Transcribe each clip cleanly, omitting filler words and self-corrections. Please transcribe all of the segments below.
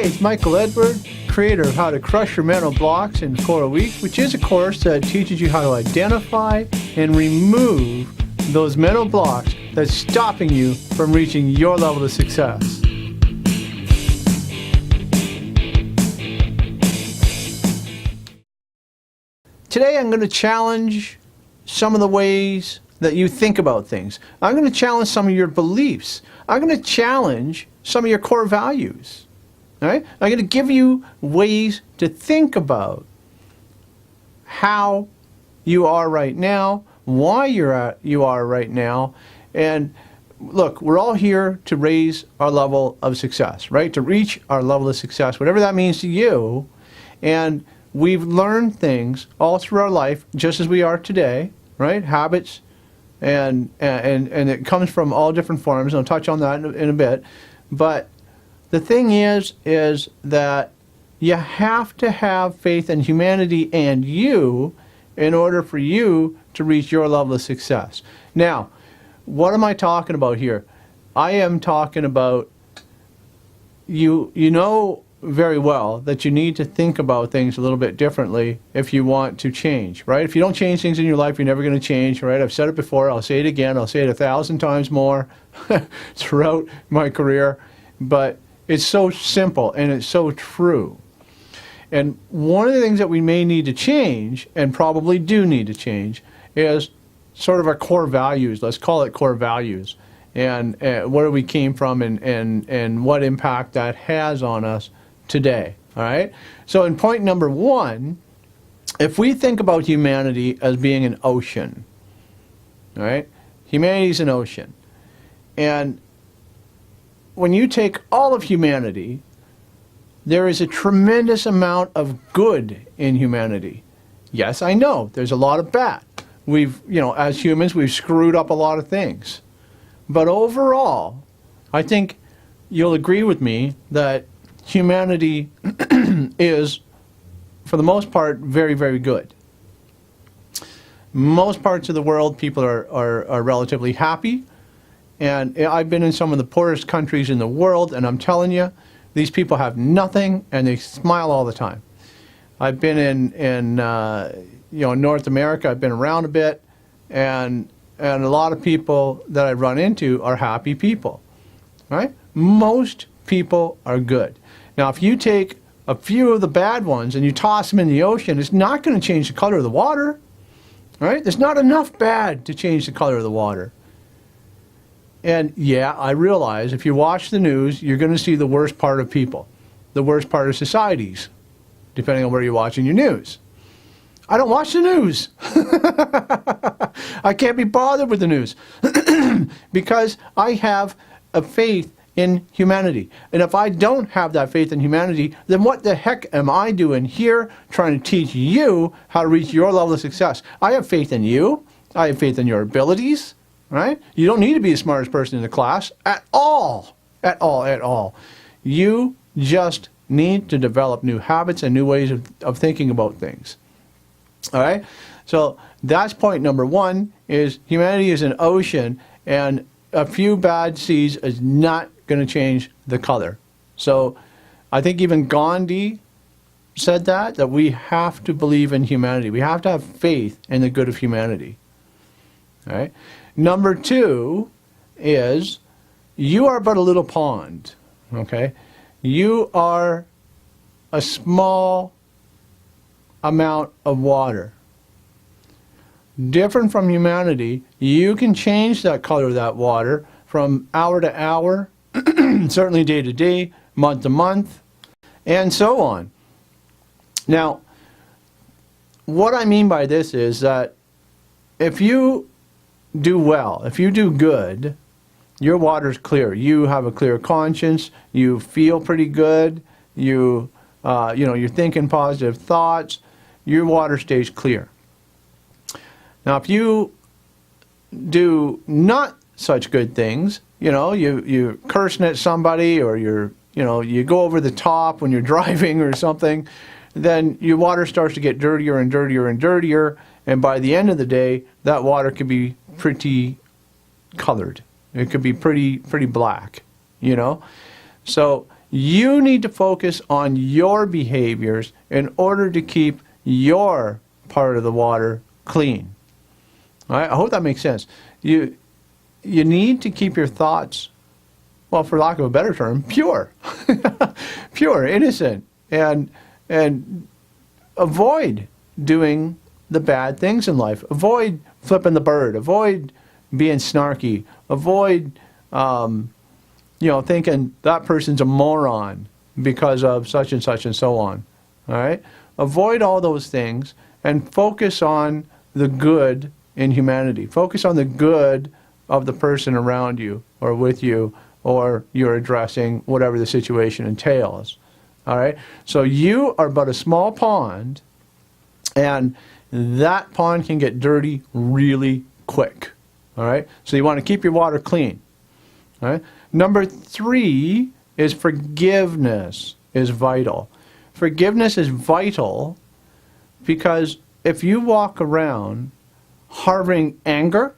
Hey, it's Michael Edward, creator of How to Crush Your Mental Blocks in 4 Weeks, which is a course that teaches you how to identify and remove those mental blocks that's stopping you from reaching your level of success. Today I'm going to challenge some of the ways that you think about things. I'm going to challenge some of your beliefs. I'm going to challenge some of your core values. All right? I'm going to give you ways to think about how you are right now, why you are right now, and look, we're all here to raise our level of success, right? To reach our level of success, whatever that means to you. And we've learned things all through our life, just as we are today, right? Habits, and it comes from all different forms. I'll touch on that in a bit. But the thing is that you have to have faith in humanity and you in order for you to reach your level of success. Now, what am I talking about here? I am talking about you know very well that you need to think about things a little bit differently if you want to change, right? If you don't change things in your life, you're never going to change, right? I've said it before, I'll say it again, I'll say it 1,000 times more throughout my career, but it's so simple and it's so true. And one of the things that we may need to change, and probably do need to change, is sort of our core values. Let's call it core values, and where we came from and what impact that has on us today. All right? So in point number 1, if we think about humanity as being an ocean, all right? Humanity is an ocean. And when you take all of humanity, there is a tremendous amount of good in humanity. Yes, I know, there's a lot of bad. We've, as humans, we've screwed up a lot of things. But overall, I think you'll agree with me that humanity is, for the most part, very, very good. Most parts of the world, people are relatively happy. And I've been in some of the poorest countries in the world, and I'm telling you, these people have nothing, and they smile all the time. I've been in North America. I've been around a bit, and a lot of people that I run into are happy people, right? Most people are good. Now, if you take a few of the bad ones and you toss them in the ocean, it's not going to change the color of the water, right? There's not enough bad to change the color of the water. And yeah, I realize if you watch the news, you're going to see the worst part of people, the worst part of societies, depending on where you're watching your news. I don't watch the news. I can't be bothered with the news because I have a faith in humanity. And if I don't have that faith in humanity, then what the heck am I doing here trying to teach you how to reach your level of success? I have faith in you. I have faith in your abilities. Right? You don't need to be the smartest person in the class at all. At all, at all. You just need to develop new habits and new ways of thinking about things. All right? So that's point number 1, is humanity is an ocean, and a few bad seeds is not going to change the color. So I think even Gandhi said that we have to believe in humanity. We have to have faith in the good of humanity. All right? Number 2 is you are but a little pond, okay? You are a small amount of water. Different from humanity, you can change that color of that water from hour to hour, certainly day to day, month to month, and so on. Now, what I mean by this is that if you do well, if you do good, your water's clear. You have a clear conscience. You feel pretty good. You're thinking positive thoughts. Your water stays clear. Now, if you do not such good things, you're cursing at somebody, or you go over the top when you're driving or something, then your water starts to get dirtier and dirtier and dirtier. And by the end of the day, that water could be pretty colored. It could be pretty black, So You need to focus on your behaviors in order to keep your part of the water clean. All right? I hope that makes sense. You need to keep your thoughts, well, for lack of a better term, pure. Pure, innocent, and avoid doing the bad things in life. Avoid flipping the bird. Avoid being snarky. Avoid thinking that person's a moron because of such and so on. All right? Avoid all those things and focus on the good in humanity. Focus on the good of the person around you or with you or you're addressing, whatever the situation entails. All right? So you are but a small pond, and that pond can get dirty really quick. All right? So you want to keep your water clean. All right? Number 3 is forgiveness is vital. Forgiveness is vital because if you walk around harboring anger,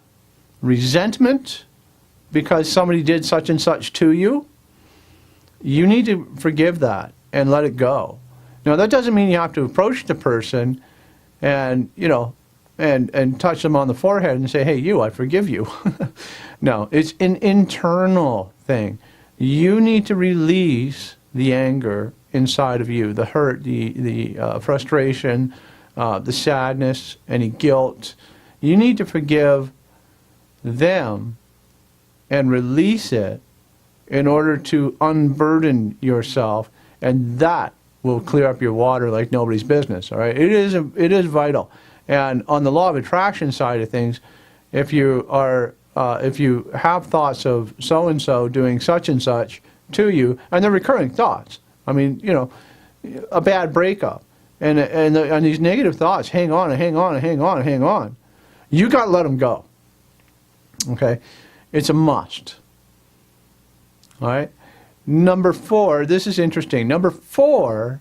resentment, because somebody did such and such to you, you need to forgive that and let it go. Now, that doesn't mean you have to approach the person and, and touch them on the forehead and say, hey, you, I forgive you. No, it's an internal thing. You need to release the anger inside of you, the hurt, the frustration, the sadness, any guilt. You need to forgive them and release it in order to unburden yourself, and that will clear up your water like nobody's business. All right, it is vital. And on the law of attraction side of things, if you have thoughts of so and so doing such and such to you, and they're recurring thoughts. I mean, a bad breakup, and these negative thoughts hang on and hang on and hang on and hang on. You got to let them go. Okay, it's a must. All right. Number 4, this is interesting. Number 4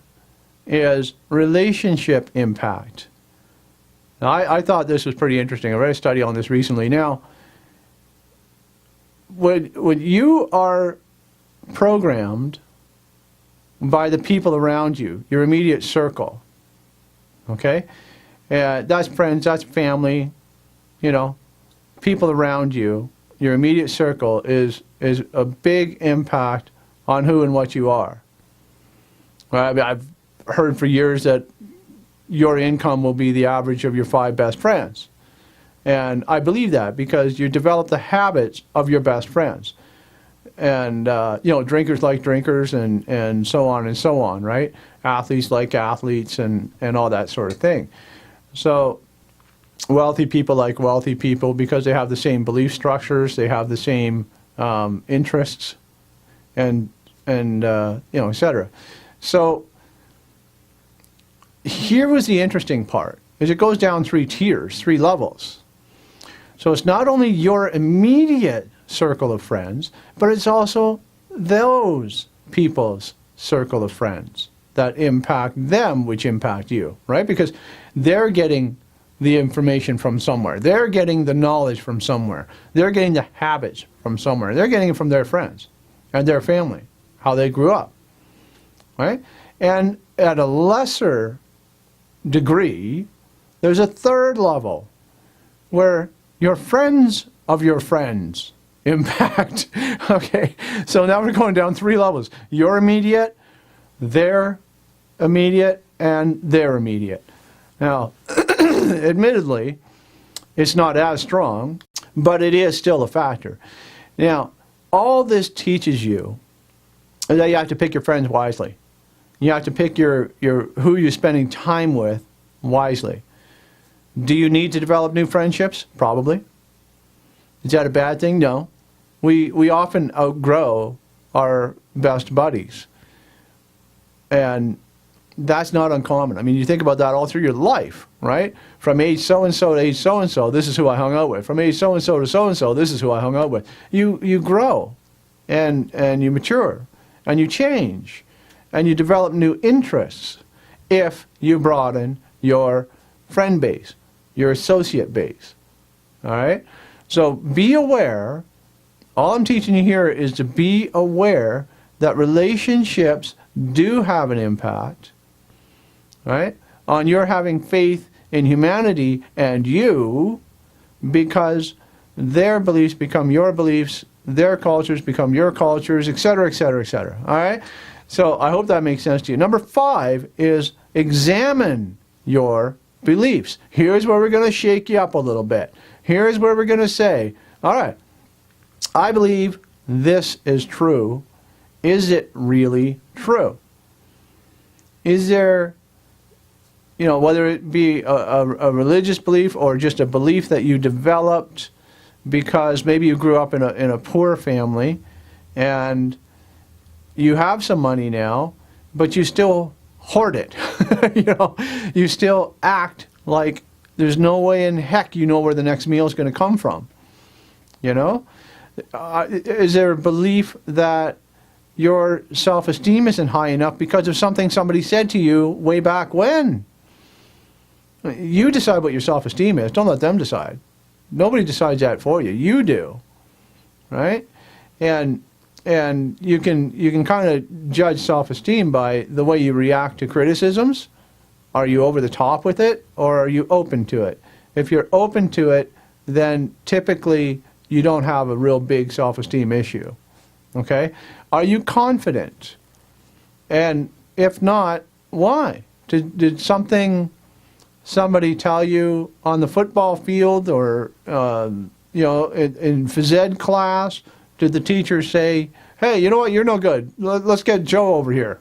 is relationship impact. Now, I thought this was pretty interesting. I read a study on this recently. Now, when you are programmed by the people around you, your immediate circle, okay? That's friends, that's family, people around you, your immediate circle is a big impact on who and what you are. Right? I've heard for years that your income will be the average of your 5 best friends. And I believe that because you develop the habits of your best friends. And, drinkers like drinkers and so on, right? Athletes like athletes and all that sort of thing. So wealthy people like wealthy people because they have the same belief structures, they have the same interests, and et cetera. So here was the interesting part, is it goes down 3 tiers, 3 levels. So it's not only your immediate circle of friends, but it's also those people's circle of friends that impact them, which impact you, right? Because they're getting the information from somewhere. They're getting the knowledge from somewhere. They're getting the habits from somewhere. They're getting it from their friends and their family, how they grew up, right? And at a lesser degree, there's a 3rd level where your friends of your friends impact. Okay, so now we're going down 3 levels. Your immediate, their immediate, and their immediate. Now, admittedly, it's not as strong, but it is still a factor. Now, all this teaches you that you have to pick your friends wisely. You have to pick your who you're spending time with wisely. Do you need to develop new friendships? Probably. Is that a bad thing? No. We often outgrow our best buddies. And that's not uncommon. I mean, you think about that all through your life, right? From age so-and-so to age so-and-so, this is who I hung out with. From age so-and-so to so-and-so, this is who I hung out with. You grow, and you mature, and you change, and you develop new interests if you broaden your friend base, your associate base. All right? So be aware. All I'm teaching you here is to be aware that relationships do have an impact, right, on your having faith in humanity and you, because their beliefs become your beliefs, their cultures become your cultures, etc., etc., etc. All right? So I hope that makes sense to you. Number 5 is examine your beliefs. Here's where we're going to shake you up a little bit. Here's where we're going to say, all right, I believe this is true. Is it really true? Is there, whether it be a religious belief or just a belief that you developed because maybe you grew up in a poor family and you have some money now, but you still hoard it. You still act like there's no way in heck you know where the next meal is going to come from. Is there a belief that your self-esteem isn't high enough because of something somebody said to you way back when? You decide what your self-esteem is. Don't let them decide. Nobody decides that for you. You do, right? And you can kind of judge self-esteem by the way you react to criticisms. Are you over the top with it, or are you open to it? If you're open to it, then typically you don't have a real big self-esteem issue. Okay? Are you confident? And if not, why? Did somebody tell you on the football field or in phys ed class? Did the teacher say, "Hey, you know what? You're no good. Let's get Joe over here."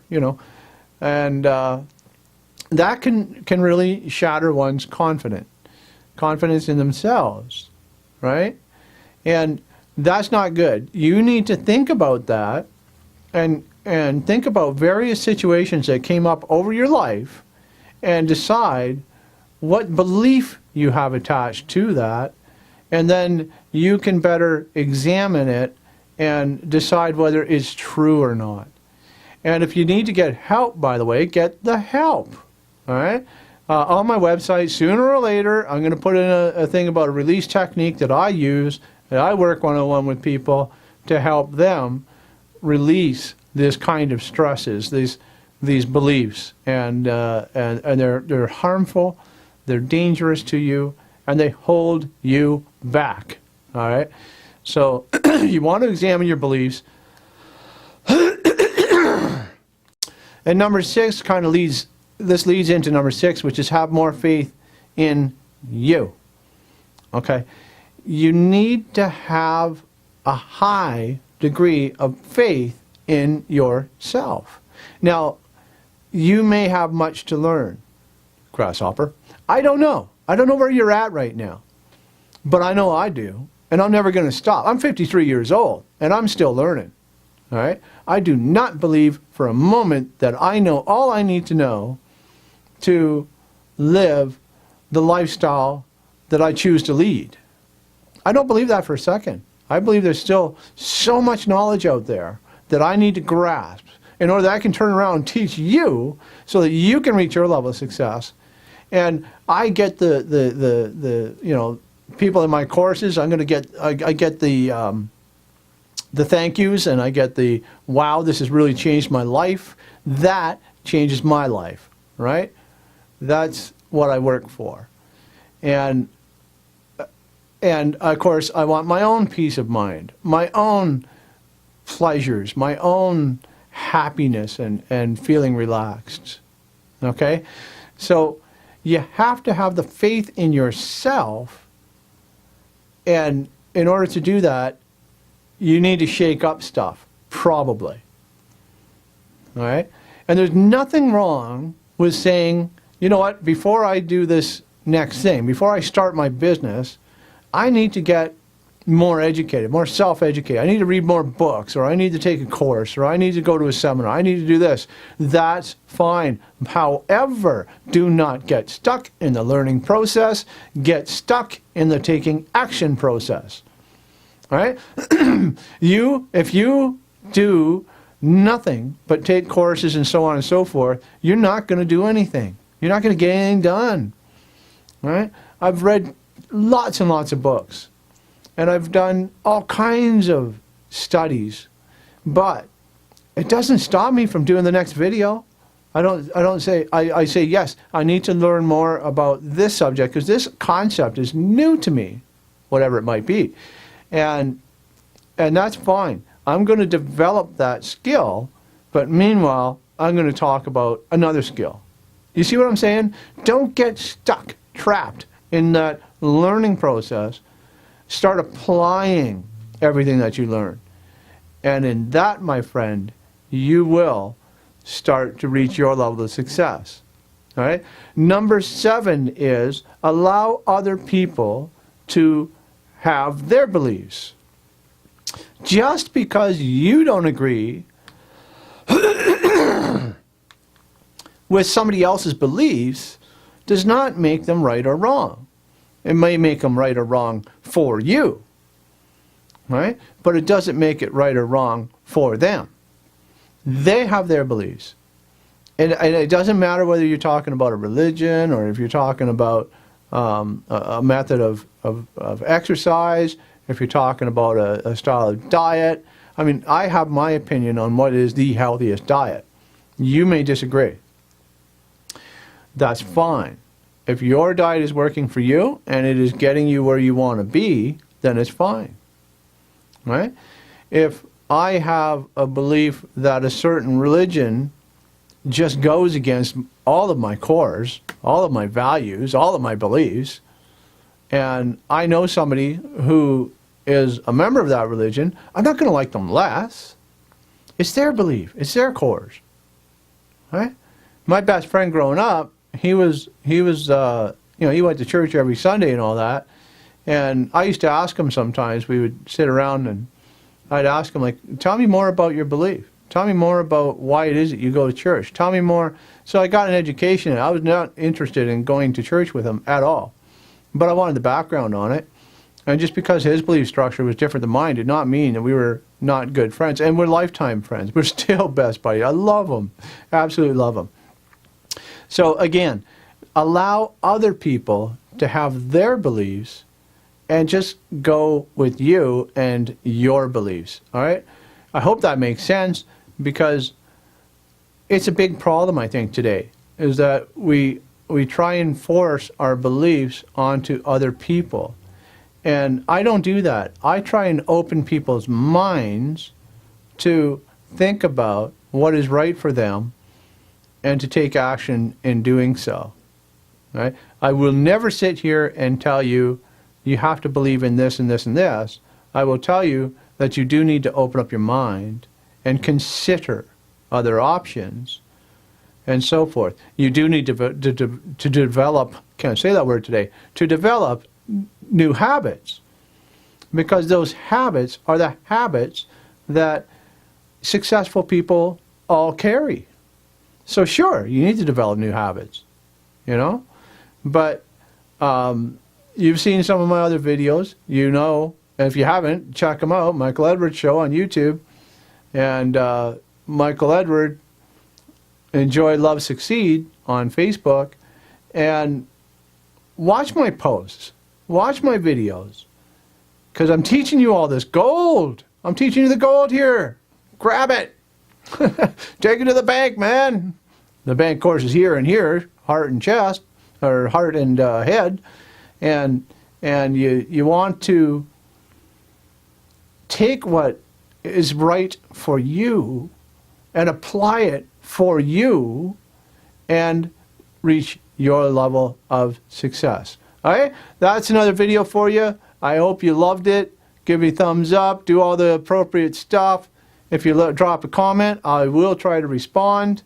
And that can really shatter one's confidence in themselves, right? And that's not good. You need to think about that and think about various situations that came up over your life and decide what belief you have attached to that, and then you can better examine it and decide whether it's true or not. And if you need to get help, by the way, get the help. All right? On my website, sooner or later, I'm going to put in a thing about a release technique that I use, that I work one-on-one with people to help them release this kind of stresses, these beliefs, and they're harmful, they're dangerous to you, and they hold you back. All right? So you want to examine your beliefs. And number 6 kind of leads into number 6, which is have more faith in you. Okay? You need to have a high degree of faith in yourself. Now, you may have much to learn, grasshopper. I don't know. I don't know where you're at right now. But I know I do. And I'm never going to stop. I'm 53 years old, and I'm still learning. All right? I do not believe for a moment that I know all I need to know to live the lifestyle that I choose to lead. I don't believe that for a second. I believe there's still so much knowledge out there that I need to grasp in order that I can turn around and teach you so that you can reach your level of success. And I get the people in my courses. I get the thank yous, and I get the wow, this has really changed my life. That changes my life, right? That's what I work for. And of course, I want my own peace of mind, my own pleasures, my own happiness and feeling relaxed. Okay? So you have to have the faith in yourself, and in order to do that, you need to shake up stuff, probably. All right? And there's nothing wrong with saying, you know what, before I do this next thing, before I start my business, I need to get more educated, more self-educated. I need to read more books, or I need to take a course, or I need to go to a seminar. I need to do this. That's fine. However, do not get stuck in the learning process. Get stuck in the taking action process. All right? If you do nothing but take courses and so on and so forth, you're not going to do anything. You're not going to get anything done. All right? I've read lots and lots of books, and I've done all kinds of studies, but it doesn't stop me from doing the next video. I say, yes, I need to learn more about this subject because this concept is new to me, whatever it might be. And that's fine. I'm going to develop that skill, but meanwhile, I'm going to talk about another skill. You see what I'm saying? Don't get stuck, trapped in that learning process. Start applying everything that you learn. And in that, my friend, you will start to reach your level of success. All right? Number 7 is allow other people to have their beliefs. Just because you don't agree with somebody else's beliefs does not make them right or wrong. It may make them right or wrong for you, right? But it doesn't make it right or wrong for them. They have their beliefs. And it doesn't matter whether you're talking about a religion or if you're talking about a method of exercise, if you're talking about a style of diet. I mean, I have my opinion on what is the healthiest diet. You may disagree. That's fine. If your diet is working for you and it is getting you where you want to be, then it's fine. Right? If I have a belief that a certain religion just goes against all of my cores, all of my values, all of my beliefs, and I know somebody who is a member of that religion, I'm not going to like them less. It's their belief. It's their cores. Right? My best friend growing up, he was he went to church every Sunday and all that. And I used to ask him sometimes, we would sit around and I'd ask him, like, tell me more about your belief. Tell me more about why it is that you go to church. Tell me more. So I got an education. I was not interested in going to church with him at all. But I wanted the background on it. And just because his belief structure was different than mine did not mean that we were not good friends. And we're lifetime friends. We're still best buddies. I love him. Absolutely love him. So again, allow other people to have their beliefs and just go with you and your beliefs. All right? I hope that makes sense, because it's a big problem, I think, today, is that we try and force our beliefs onto other people. And I don't do that. I try and open people's minds to think about what is right for them and to take action in doing so. Right? I will never sit here and tell you, you have to believe in this and this and this. I will tell you that you do need to open up your mind and consider other options and so forth. You do need to develop, can't say that word today, to develop new habits, because those habits are the habits that successful people all carry. So sure, you need to develop new habits, you know, but you've seen some of my other videos, you know, and if you haven't, check them out. Michael Edward Show on YouTube, and Michael Edward Enjoy, Love, Succeed on Facebook, and watch my posts, watch my videos, because I'm teaching you all this gold. I'm teaching you the gold here. Grab it. Take it to the bank, man. The bank course is here and here, heart and chest, or heart and head, and you want to take what is right for you and apply it for you and reach your level of success. All right? That's another video for you. I hope you loved it. Give me a thumbs up. Do all the appropriate stuff. If you drop a comment, I will try to respond.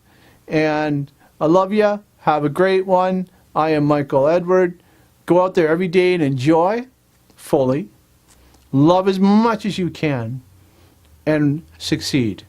And I love you. Have a great one. I am Michael Edward. Go out there every day and enjoy fully. Love as much as you can. And succeed.